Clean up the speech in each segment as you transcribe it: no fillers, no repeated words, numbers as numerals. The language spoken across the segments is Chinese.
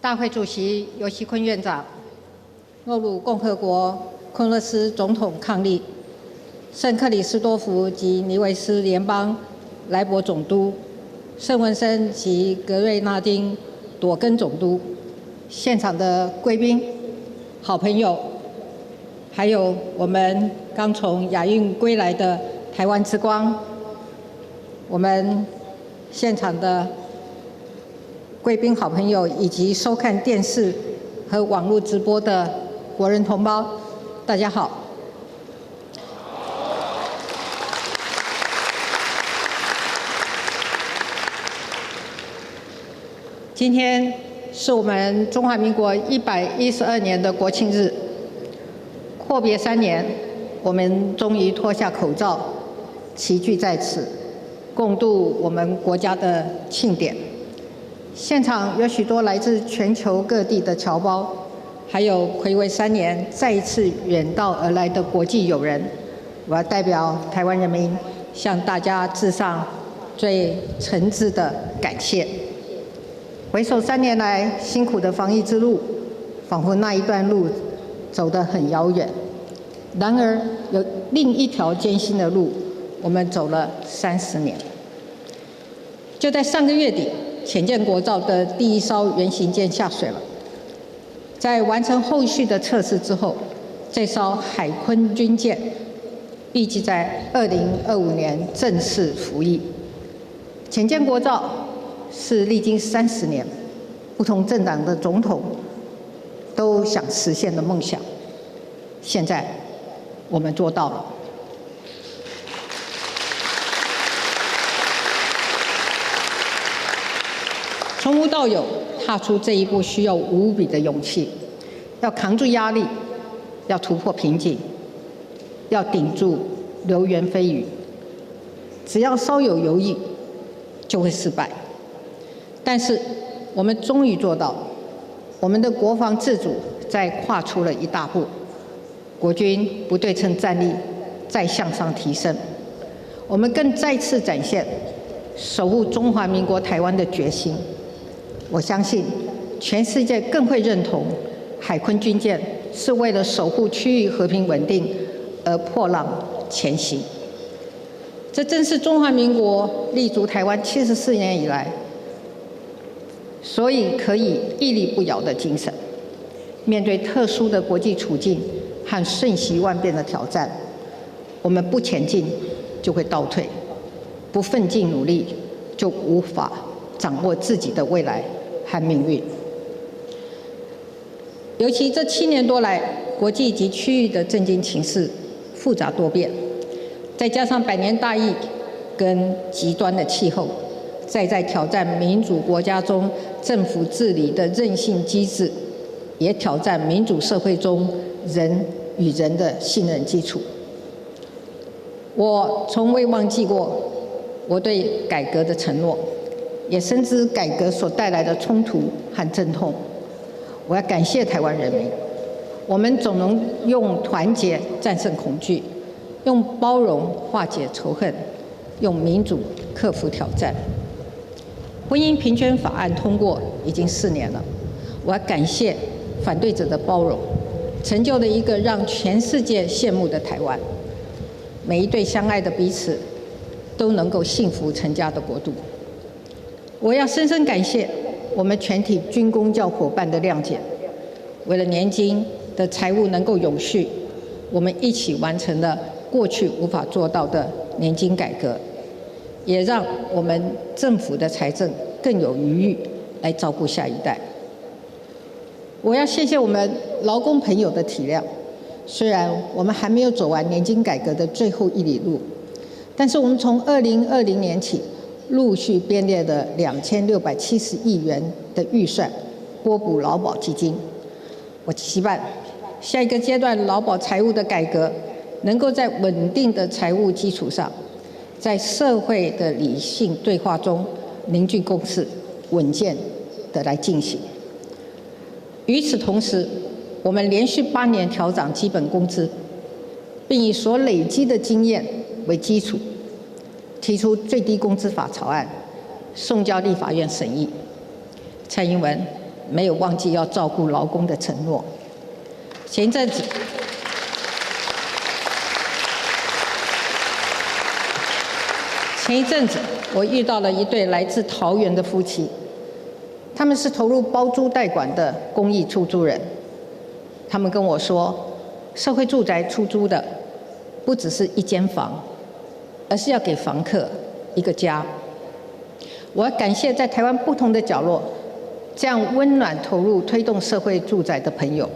大会主席游锡堃院长、诺鲁共和国昆勒斯总统伉俪、圣克里斯多福及尼维斯联邦莱博总督、圣文森及格瑞纳丁朵根总督、现场的贵宾、好朋友，还有我们刚从亚运归来的台湾之光，我们现场的贵宾好朋友，以及收看电视和网络直播的国人同胞，大家好。今天是我们中华民国112年的国庆日，阔别3年，我们终于脱下口罩，齐聚在此，共度我们国家的庆典。现场有许多来自全球各地的侨胞，还有睽违3年再一次远道而来的国际友人。我要代表台湾人民向大家致上最诚挚的感谢。回首3年来辛苦的防疫之路，仿佛那一段路走得很遥远，然而有另一条艰辛的路，我们走了30年。就在上个月底，潜舰国造的第1艘原型舰下水了。在完成后续的测试之后，这艘海鲲军舰预计在2025年正式服役。潜舰国造是历经30年，不同政党的总统都想实现的梦想。现在我们做到了。从无到有，踏出这一步需要无比的勇气，要扛住压力，要突破瓶颈，要顶住流言蜚语。只要稍有犹豫，就会失败。但是我们终于做到了，我们的国防自主再跨出了一大步，国军不对称战力再向上提升，我们更再次展现守护中华民国台湾的决心。我相信，全世界更会认同海鲲军舰是为了守护区域和平稳定而破浪前行。这正是中华民国立足台湾74年以来，所以可以屹立不摇的精神。面对特殊的国际处境和瞬息万变的挑战，我们不前进就会倒退，不奋进努力就无法掌握自己的未来和命运。尤其这7年多来，国际及区域的政经情势复杂多变，再加上百年大疫跟极端的气候，再在挑战民主国家中政府治理的韧性机制，也挑战民主社会中人与人的信任基础。我从未忘记过我对改革的承诺，也深知改革所带来的冲突和阵痛。我要感谢台湾人民，我们总能用团结战胜恐惧，用包容化解仇恨，用民主克服挑战。婚姻平权法案通过已经4年了，我要感谢反对者的包容，成就了一个让全世界羡慕的台湾。每一对相爱的彼此都能够幸福成家的国度。我要深深感谢我们全体军公教伙伴的谅解，为了年金的财务能够永续，我们一起完成了过去无法做到的年金改革，也让我们政府的财政更有余裕来照顾下一代。我要谢谢我们劳工朋友的体谅，虽然我们还没有走完年金改革的最后1里路，但是我们从2020年起陆续编列了2670亿元的预算拨补劳保基金。我期盼下一个阶段劳保财务的改革能够在稳定的财务基础上，在社会的理性对话中凝聚共识，稳健的来进行。与此同时，我们连续8年调涨基本工资，并以所累积的经验为基础，提出最低工资法草案，送交立法院审议。蔡英文没有忘记要照顾劳工的承诺。前一阵子，我遇到了一对来自桃园的夫妻，他们是投入包租代管的公益出租人。他们跟我说，社会住宅出租的不只是一间房，而是要给房客一个家。我要感谢在台湾不同的角落，这样温暖投入推动社会住宅的朋友。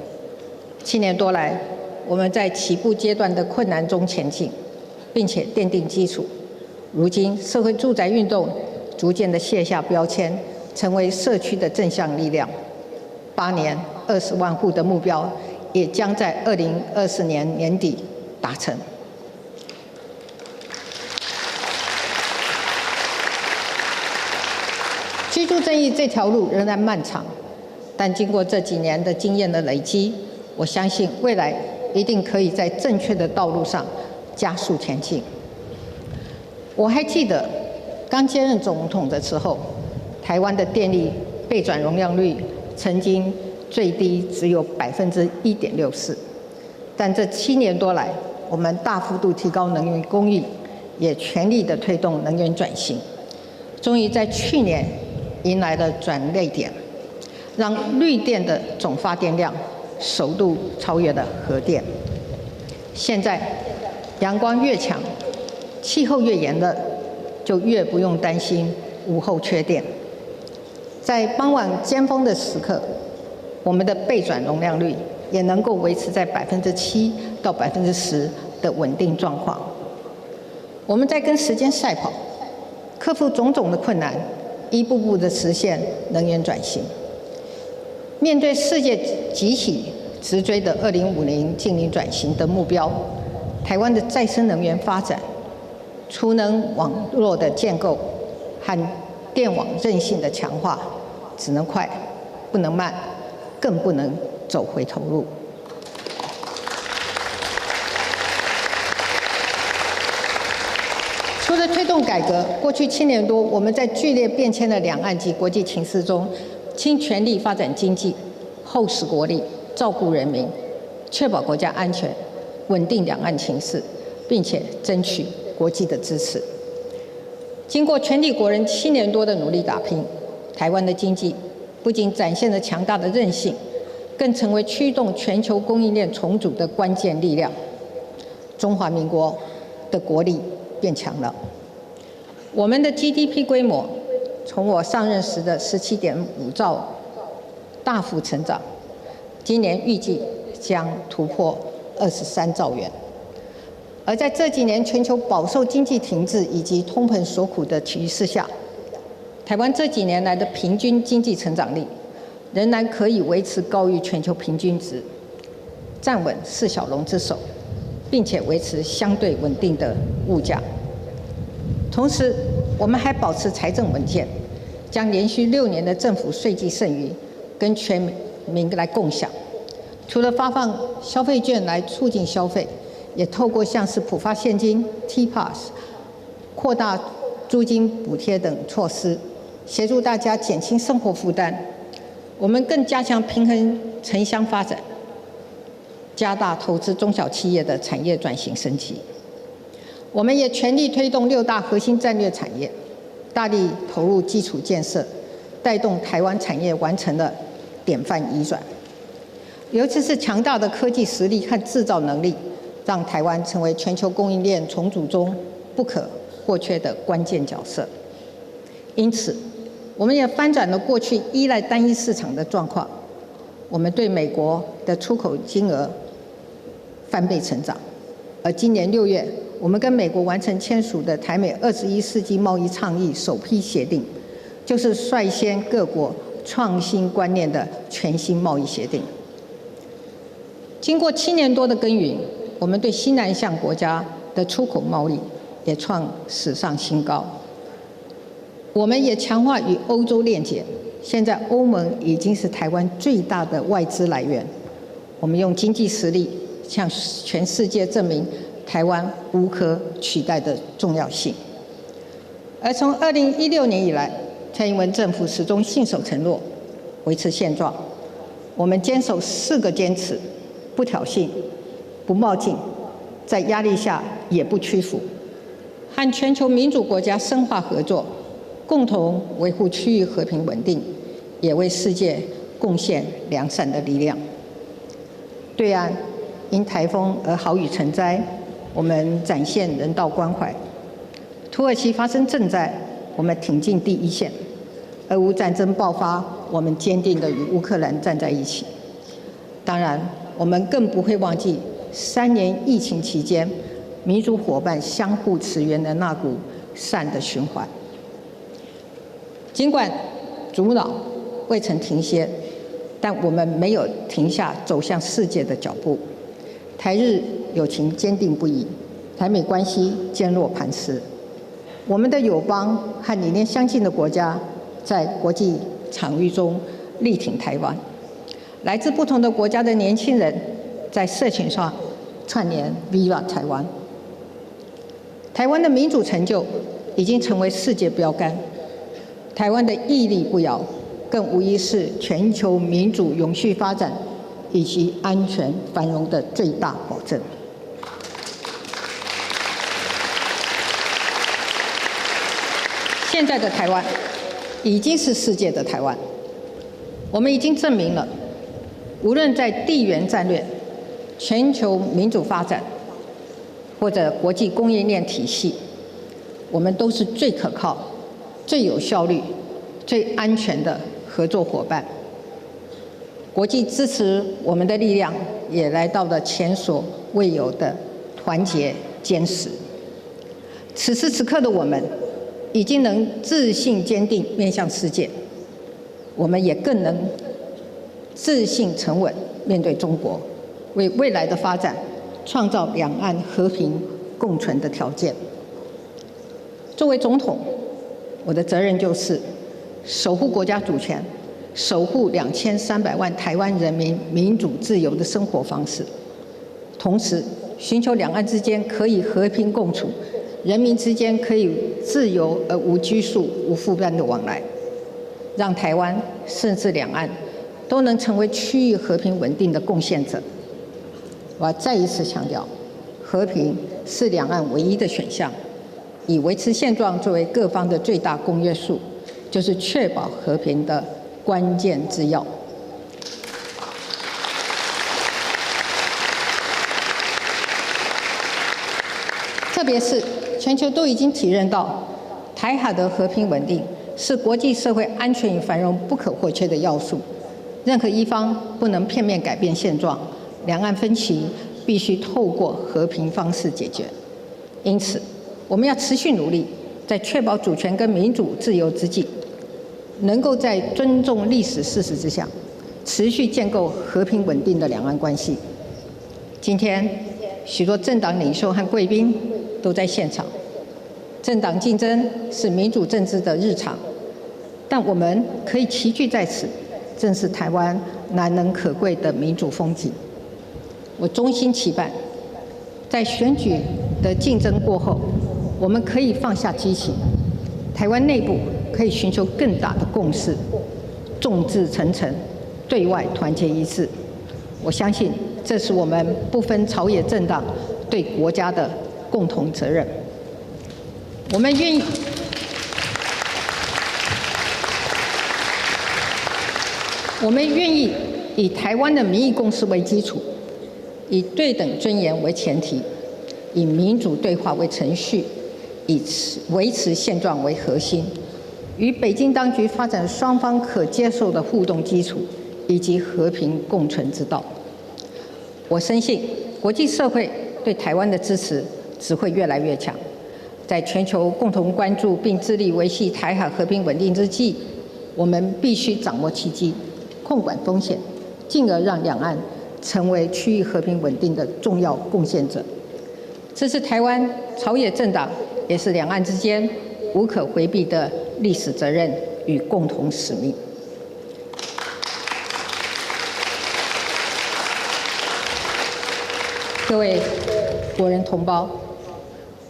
7年多来，我们在起步阶段的困难中前进，并且奠定基础。如今，社会住宅运动逐渐的卸下标签，成为社区的正向力量。8年20万户的目标，也将在2024年年底达成。居住正义这条路仍然漫长，但经过这几年的经验的累积，我相信未来一定可以在正确的道路上加速前进。我还记得刚接任总统的时候，台湾的电力备转容量率曾经最低只有1.64%，但这7年多来，我们大幅度提高能源供应，也全力的推动能源转型，终于在去年迎来了转捩点，让绿电的总发电量首度超越了核电。现在阳光越强，气候越炎热，就越不用担心午后缺电。在傍晚尖峰的时刻，我们的备转容量率也能够维持在7%到10%的稳定状况。我们在跟时间赛跑，克服种种的困难，一步步的实现能源转型。面对世界急起直追的2050净零转型的目标，台湾的再生能源发展、储能网络的建构和电网韧性的强化，只能快，不能慢，更不能走回头路。除了推动改革，过去7年多，我们在剧烈变迁的两岸及国际情势中，倾全力发展经济，厚实国力，照顾人民，确保国家安全，稳定两岸情势，并且争取国际的支持。经过全体国人7年多的努力打拼，台湾的经济不仅展现了强大的韧性，更成为驱动全球供应链重组的关键力量。中华民国的国力变强了，我们的 GDP 规模从我上任时的17.5兆大幅成长，今年预计将突破23兆元。而在这几年全球饱受经济停滞以及通膨所苦的局势下，台湾这几年来的平均经济成长力仍然可以维持高于全球平均值，站稳4小龙之首，并且维持相对稳定的物价。同时，我们还保持财政稳健，将连续6年的政府税基剩余跟全民来共享。除了发放消费券来促进消费，也透过像是普发现金、T-Pass、扩大租金补贴等措施，协助大家减轻生活负担。我们更加强平衡城乡发展，加大投资中小企业的产业转型升级。我们也全力推动6大核心战略产业，大力投入基础建设，带动台湾产业完成了典范移转。尤其是强大的科技实力和制造能力，让台湾成为全球供应链重组中不可或缺的关键角色。因此，我们也翻转了过去依赖单一市场的状况，我们对美国的出口金额翻倍成长。而今年6月，我们跟美国完成签署的台美21世纪贸易倡议首批协定，就是率先各国创新观念的全新贸易协定。经过7年多的耕耘，我们对西南向国家的出口贸易也创史上新高。我们也强化与欧洲链接，现在欧盟已经是台湾最大的外资来源。我们用经济实力向全世界证明台湾无可取代的重要性。而从2016年以来，蔡英文政府始终信守承诺，维持现状。我们坚守4个坚持：不挑衅、不冒进，在压力下也不屈服，和全球民主国家深化合作，共同维护区域和平稳定，也为世界贡献良善的力量。对岸因台风而豪雨成灾，我们展现人道关怀；土耳其发生震灾，我们挺进第一线；俄乌战争爆发，我们坚定地与乌克兰站在一起。当然，我们更不会忘记3年疫情期间，民主伙伴相互驰援的那股善的循环。尽管阻挠未曾停歇，但我们没有停下走向世界的脚步。台日友情坚定不移，台美关系坚若磐石。我们的友邦和理念相近的国家，在国际场域中力挺台湾。来自不同的国家的年轻人，在社群上串联 Viva 台湾。台湾的民主成就已经成为世界标杆，台湾的屹立不摇，更无疑是全球民主永续发展以及安全繁荣的最大保证。现在的台湾已经是世界的台湾，我们已经证明了，无论在地缘战略、全球民主发展，或者国际供应链体系，我们都是最可靠、最有效率、最安全的合作伙伴。国际支持我们的力量也来到了前所未有的团结坚实。此时此刻的我们，已经能自信坚定面向世界，我们也更能自信沉稳面对中国，为未来的发展创造两岸和平共存的条件。作为总统，我的责任就是守护国家主权，守护2300万台湾人民民主自由的生活方式，同时寻求两岸之间可以和平共处，人民之间可以自由而无拘束、无负担的往来，让台湾甚至两岸都能成为区域和平稳定的贡献者。我要再一次强调，和平是两岸唯一的选项，以维持现状作为各方的最大公约数，就是确保和平的关键之要。特别是全球都已经体认到，台海的和平稳定是国际社会安全与繁荣不可或缺的要素。任何一方不能片面改变现状，两岸分歧必须透过和平方式解决。因此，我们要持续努力，在确保主权跟民主自由之际，能够在尊重历史事实之下，持续建构和平稳定的两岸关系。今天，许多政党领袖和贵宾都在现场。政党竞争是民主政治的日常，但我们可以齐聚在此，正是台湾难能可贵的民主风景。我衷心期盼，在选举的竞争过后，我们可以放下激情，台湾内部可以寻求更大的共识，众志成城，对外团结一致。我相信，这是我们不分朝野政党对国家的共同责任。我们愿意以台湾的民意共识为基础，以对等尊严为前提，以民主对话为程序，以维持现状为核心，与北京当局发展双方可接受的互动基础，以及和平共存之道。我深信，国际社会对台湾的支持只会越来越强。在全球共同关注并致力维系台海和平稳定之际，我们必须掌握契机，控管风险，进而让两岸成为区域和平稳定的重要贡献者。这是台湾朝野政党，也是两岸之间无可回避的历史责任与共同使命。各位国人同胞，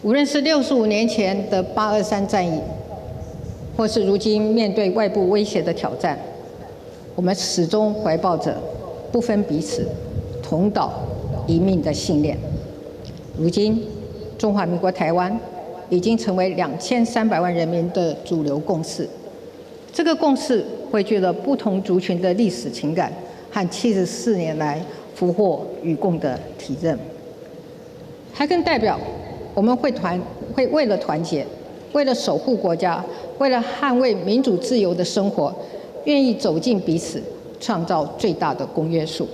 无论是65年前的823战役，或是如今面对外部威胁的挑战，我们始终怀抱着不分彼此、同岛一命的信念。如今，中华民国台湾已经成为2300万人民的主流共识。这个共识汇聚了不同族群的历史情感和74年来福祸与共的体认，还更代表我们会为了团结，为了守护国家，为了捍卫民主自由的生活，愿意走进彼此，创造最大的公约数。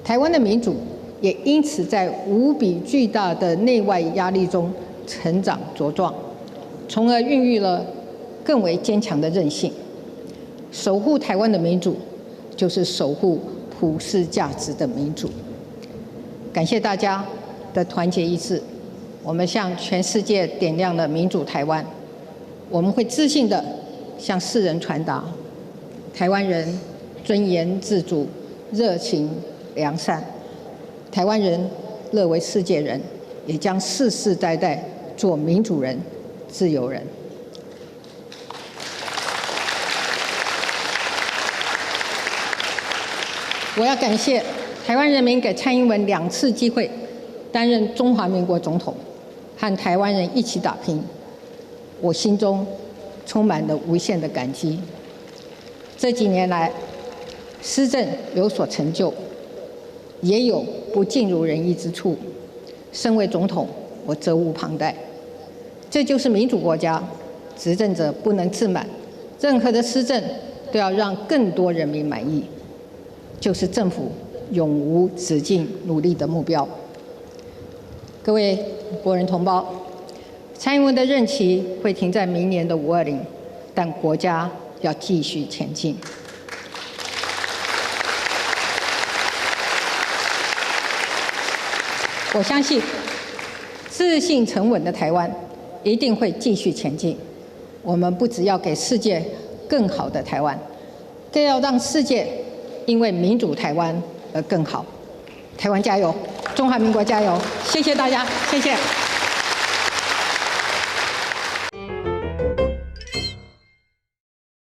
台湾的民主也因此在无比巨大的内外压力中成长茁壮，从而孕育了更为坚强的韧性。守护台湾的民主，就是守护普世价值的民主。感谢大家的团结一致，我们向全世界点亮了民主台湾。我们会自信地向世人传达，台湾人尊严自主、热情良善。台湾人乐为世界人，也将世世代代做民主人、自由人。我要感谢台湾人民给蔡英文2次机会担任中华民国总统，和台湾人一起打拼，我心中充满了无限的感激。这几年来，施政有所成就，也有不尽如人意之处。身为总统，我责无旁贷。这就是民主国家，执政者不能自满，任何的施政都要让更多人民满意，就是政府永无止境努力的目标。各位国人同胞，蔡英文的任期会停在明年的520，但国家要继续前进。我相信，自信沉稳的台湾一定会继续前进。我们不只要给世界更好的台湾，更要让世界因为民主台湾而更好。台湾加油，中华民国加油！谢谢大家，谢谢。